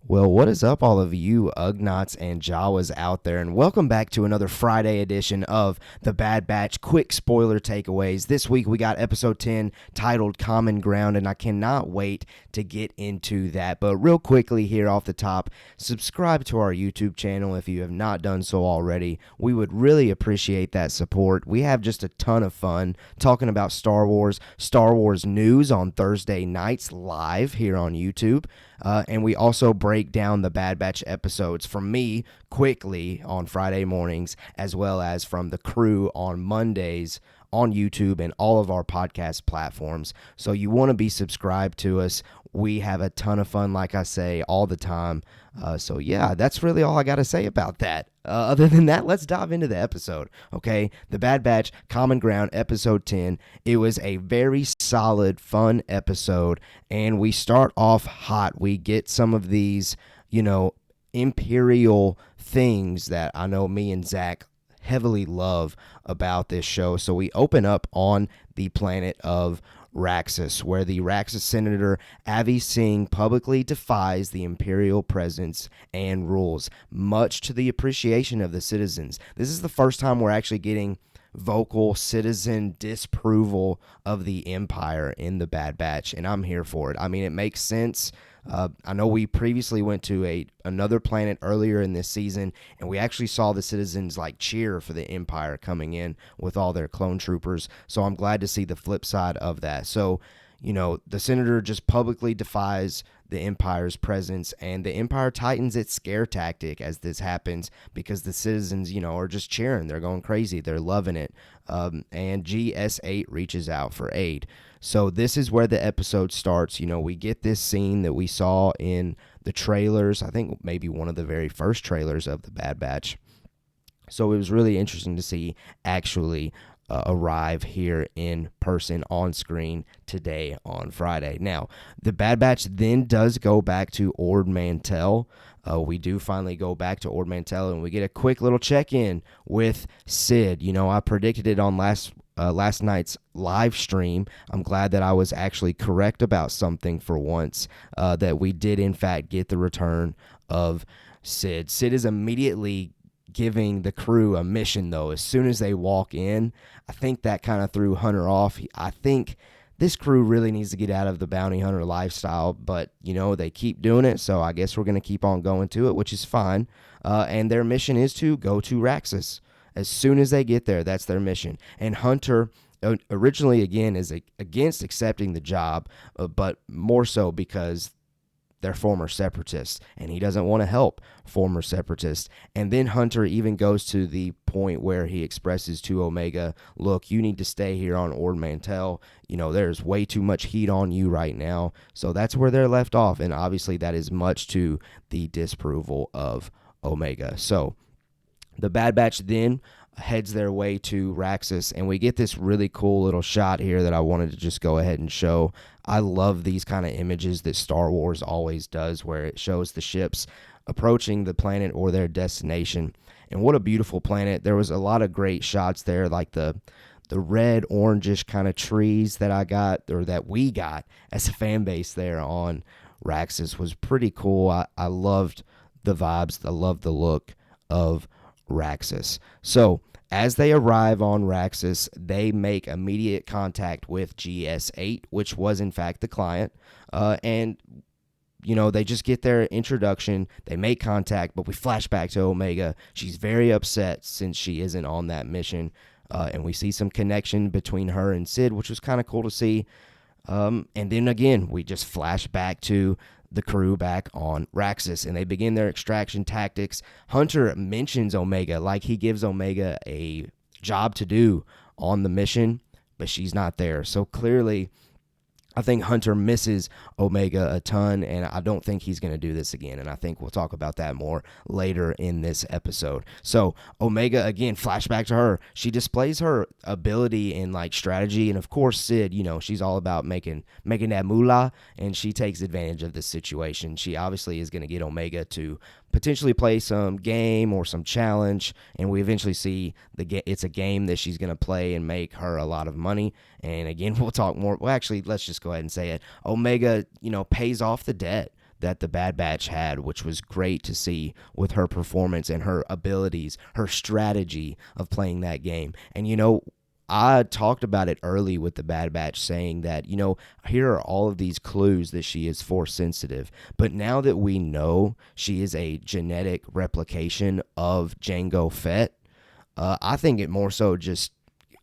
Well, what is up, all of you Ugnots and Jawas out there, and welcome back to another Friday edition of the Bad Batch Quick Spoiler Takeaways. This week we got episode 10 titled Common Ground, and I cannot wait to get into that. But real quickly here off the top, subscribe to our YouTube channel if you have not done so already. We would really appreciate that support. We have just a ton of fun talking about Star Wars news on Thursday nights live here on YouTube. And we also break down the Bad Batch episodes from me quickly on Friday mornings, as well as from the crew on Mondays on YouTube and all of our podcast platforms. So you want to be subscribed to us. We have a ton of fun, like I say, all the time. So yeah, that's really all I got to say about that. Other than that, let's dive into the episode, okay? The Bad Batch, Common Ground, episode 10. It was a very solid, fun episode, and we start off hot. We get some of these, Imperial things that I know me and Zach heavily love about this show. So we open up on the planet of Raxus, where the Raxus Senator Avi Singh publicly defies the Imperial presence and rules, much to the appreciation of the citizens. This is the first time we're actually getting vocal citizen disapproval of the Empire in the Bad Batch, and I'm here for it. I mean, it makes sense. I know we previously went to another planet earlier in this season, and we actually saw the citizens cheer for the Empire coming in with all their clone troopers. So I'm glad to see the flip side of that. So, the Senator just publicly defies the Empire's presence, and the Empire tightens its scare tactic as this happens because the citizens, are just cheering. They're going crazy. They're loving it. And GS8 reaches out for aid. So this is where the episode starts. We get this scene that we saw in the trailers. I think maybe one of the very first trailers of the Bad Batch. So it was really interesting to see actually arrive here in person on screen today on Friday. Now, the Bad Batch then does go back to Ord Mantell. We do finally go back to Ord Mantell, and we get a quick little check-in with Sid. I predicted it on last night's live stream. I'm glad that I was actually correct about something for once, that we did in fact get the return of Sid. Sid is immediately giving the crew a mission, though. As soon as they walk in, I think that kind of threw Hunter off. I think this crew really needs to get out of the bounty hunter lifestyle, but, they keep doing it, so I guess we're going to keep on going to it, which is fine. And their mission is to go to Raxus. As soon as they get there, that's their mission. And Hunter originally, again, is against accepting the job, but more so because they're former separatists, and he doesn't want to help former separatists. And then Hunter even goes to the point where he expresses to Omega, look, you need to stay here on Ord Mantell. There's way too much heat on you right now. So that's where they're left off, and obviously that is much to the disapproval of Omega. So the Bad Batch then heads their way to Raxus, and we get this really cool little shot here that I wanted to just go ahead and show. I love these kind of images that Star Wars always does, where it shows the ships approaching the planet or their destination. And what a beautiful planet. There was a lot of great shots there, like the red, orangish kind of trees that I got, or that we got as a fan base there on Raxus was pretty cool. I loved the vibes. I loved the look of Raxus. So as they arrive on Raxus, they make immediate contact with GS8, which was in fact the client, and they just get their introduction, they make contact, but we flash back to Omega. She's very upset since she isn't on that mission, and we see some connection between her and Sid, which was kind of cool to see. And then again, we just flash back to the crew back on Raxus, and they begin their extraction tactics. Hunter mentions Omega, like he gives Omega a job to do on the mission, but she's not there. So clearly, I think Hunter misses Omega a ton, and I don't think he's going to do this again, and I think we'll talk about that more later in this episode. So Omega, again, flashback to her. She displays her ability in strategy, and of course Sid, she's all about making that moolah, and she takes advantage of this situation. She obviously is going to get Omega to potentially play some game or some challenge, and we eventually see it's a game that she's going to play and make her a lot of money. And again, we'll talk more. Well, actually, let's just go ahead and say it. Omega, pays off the debt that the Bad Batch had, which was great to see with her performance and her abilities, her strategy of playing that game. And, I talked about it early with the Bad Batch saying that, here are all of these clues that she is force sensitive. But now that we know she is a genetic replication of Jango Fett, I think it more so just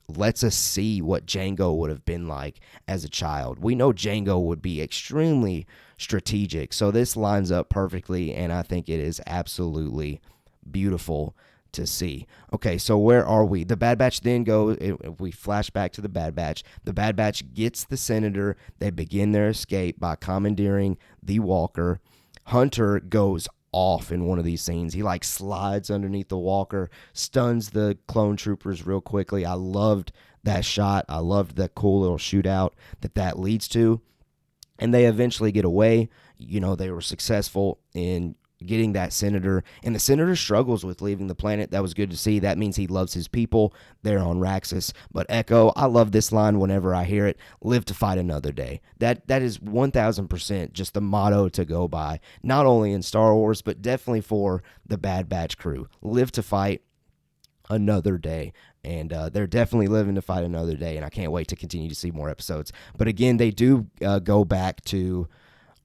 lets us see what Jango would have been like as a child. We know Jango would be extremely strategic. So this lines up perfectly, and I think it is absolutely beautiful to see. Okay, so where are we? The Bad Batch then goes, if we flash back to the Bad Batch gets the Senator. They begin their escape by commandeering the Walker. Hunter goes off in one of these scenes. He slides underneath the Walker, stuns the clone troopers real quickly. I loved that shot. I loved that cool little shootout that leads to. And they eventually get away. They were successful in getting that Senator, and the Senator struggles with leaving the planet. That was good to see. That means he loves his people there on Raxus. But Echo, I love this line whenever I hear it: live to fight another day. That is 1000% just the motto to go by, not only in Star Wars, but definitely for the Bad Batch crew. Live to fight another day. And they're definitely living to fight another day, and I can't wait to continue to see more episodes. But again, they do go back to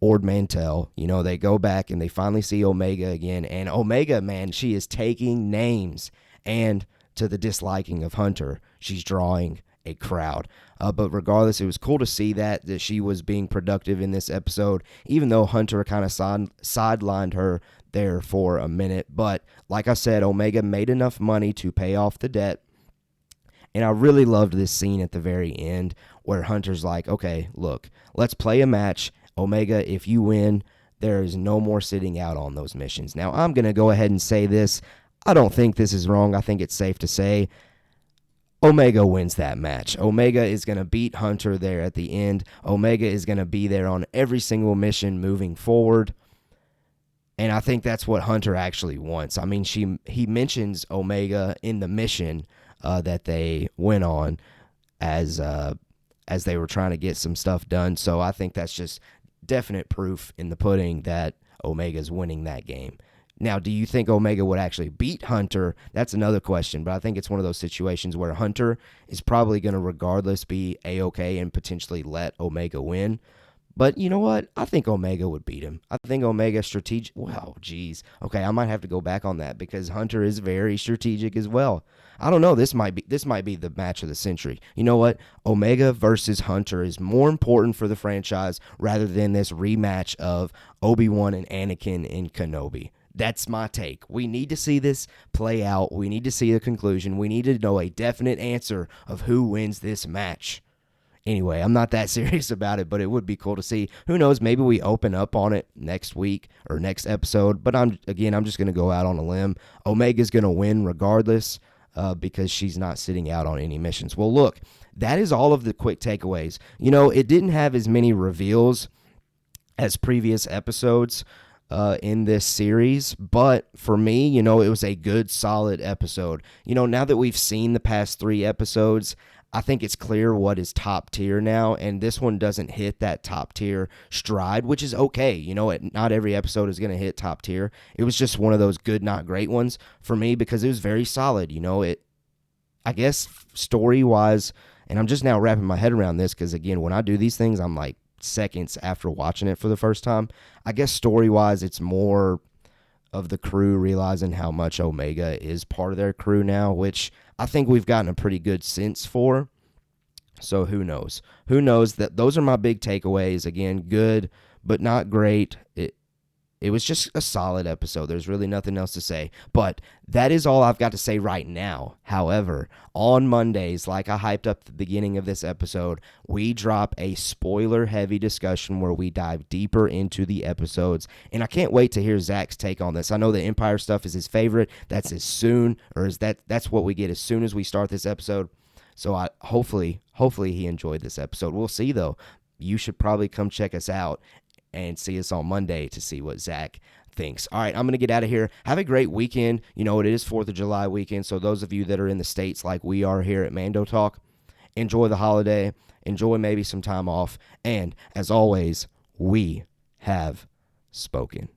Ord Mantell. They go back and they finally see Omega again. And Omega, man, she is taking names. And to the disliking of Hunter, she's drawing a crowd. But regardless, it was cool to see that she was being productive in this episode, even though Hunter kind of sidelined her there for a minute. But like I said, Omega made enough money to pay off the debt. And I really loved this scene at the very end where Hunter's like, okay, look, let's play a match. Omega, if you win, there is no more sitting out on those missions. Now, I'm going to go ahead and say this. I don't think this is wrong. I think it's safe to say Omega wins that match. Omega is going to beat Hunter there at the end. Omega is going to be there on every single mission moving forward. And I think that's what Hunter actually wants. I mean, he mentions Omega in the mission that they went on as they were trying to get some stuff done. So I think that's just definite proof in the pudding that Omega's winning that game. Now, do you think Omega would actually beat Hunter? That's another question, but I think it's one of those situations where Hunter is probably going to regardless be A-okay and potentially let Omega win. But you know what? I think Omega would beat him. I think Omega strategic. Wow, geez. Okay, I might have to go back on that because Hunter is very strategic as well. I don't know. This might be the match of the century. You know what? Omega versus Hunter is more important for the franchise rather than this rematch of Obi-Wan and Anakin in Kenobi. That's my take. We need to see this play out. We need to see the conclusion. We need to know a definite answer of who wins this match. Anyway, I'm not that serious about it, but it would be cool to see. Who knows? Maybe we open up on it next week or next episode. But I'm just going to go out on a limb. Omega's going to win regardless because she's not sitting out on any missions. Well, look, that is all of the quick takeaways. It didn't have as many reveals as previous episodes in this series, but for me, it was a good, solid episode. Now that we've seen the past 3 episodes, I think it's clear what is top tier now, and this one doesn't hit that top tier stride, which is okay. Not every episode is going to hit top tier. It was just one of those good, not great ones for me because it was very solid. I guess story-wise, and I'm just now wrapping my head around this because, again, when I do these things, I'm like seconds after watching it for the first time. I guess story-wise, it's more of the crew realizing how much Omega is part of their crew now, which I think we've gotten a pretty good sense for. So who knows? Who knows? That those are my big takeaways. Again, good, but not great. It was just a solid episode. There's really nothing else to say. But that is all I've got to say right now. However, on Mondays, like I hyped up at the beginning of this episode, we drop a spoiler-heavy discussion where we dive deeper into the episodes. And I can't wait to hear Zach's take on this. I know the Empire stuff is his favorite. That's that's what we get as soon as we start this episode. So hopefully he enjoyed this episode. We'll see, though. You should probably come check us out and see us on Monday to see what Zach thinks. All right, I'm going to get out of here. Have a great weekend. It is 4th of July weekend, so those of you that are in the States like we are here at Mando Talk, enjoy the holiday. Enjoy maybe some time off. And as always, we have spoken.